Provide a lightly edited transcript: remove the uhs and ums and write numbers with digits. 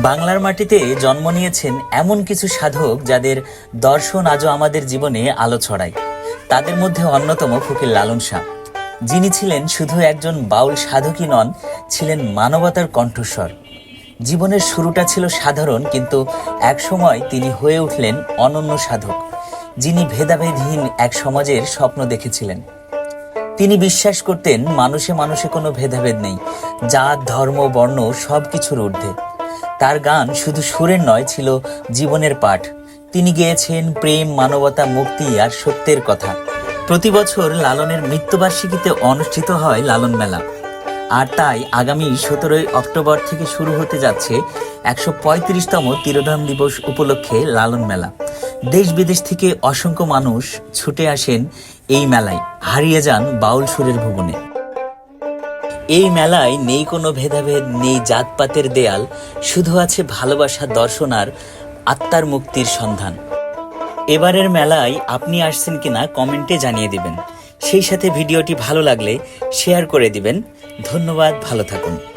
বাংলার মাটিতে জন্ম নিয়েছেন এমন কিছু সাধক যাদের দর্শন আজও আমাদের জীবনে আলো ছড়ায়। তাদের মধ্যে অন্যতম ফকির লালন শাহ, যিনি ছিলেন শুধু একজন বাউল সাধকই নন, ছিলেন মানবতার কণ্ঠস্বর। জীবনের শুরুটা ছিল সাধারণ, কিন্তু একসময় তিনি হয়ে উঠলেন অনন্য সাধক, যিনি ভেদাভেদহীন এক সমাজের স্বপ্ন দেখেছিলেন। তিনি বিশ্বাস করতেন মানুষে মানুষে কোনো ভেদাভেদ নেই, জাত ধর্ম বর্ণ সব কিছুর ঊর্ধ্বে। তার গান শুধু সুরের নয়, ছিল জীবনের পাঠ। তিনি গেয়েছেন প্রেম, মানবতা, মুক্তি আর সত্যের কথা। প্রতি বছর লালনের মৃত্যুবার্ষিকীতে অনুষ্ঠিত হয় লালন মেলা। আর তাই আগামী 17 অক্টোবর থেকে শুরু হতে যাচ্ছে 135তম তিরোধান দিবস উপলক্ষে লালন মেলা। দেশ বিদেশ থেকে অসংখ্য মানুষ ছুটে আসেন এই মেলায়, হারিয়ে যান বাউল সুরের ভুবনে। এই মেলায় নেই কোনো ভেদাভেদ, নেই জাতপাতের দেয়াল, শুধু আছে ভালোবাসা, দর্শন আর আত্মার মুক্তির সন্ধান। এবারের মেলায় আপনি আসছেন কিনা কমেন্টে জানিয়ে দিবেন। সেই সাথে ভিডিওটি ভালো লাগলে শেয়ার করে দিবেন। ধন্যবাদ, ভালো থাকুন।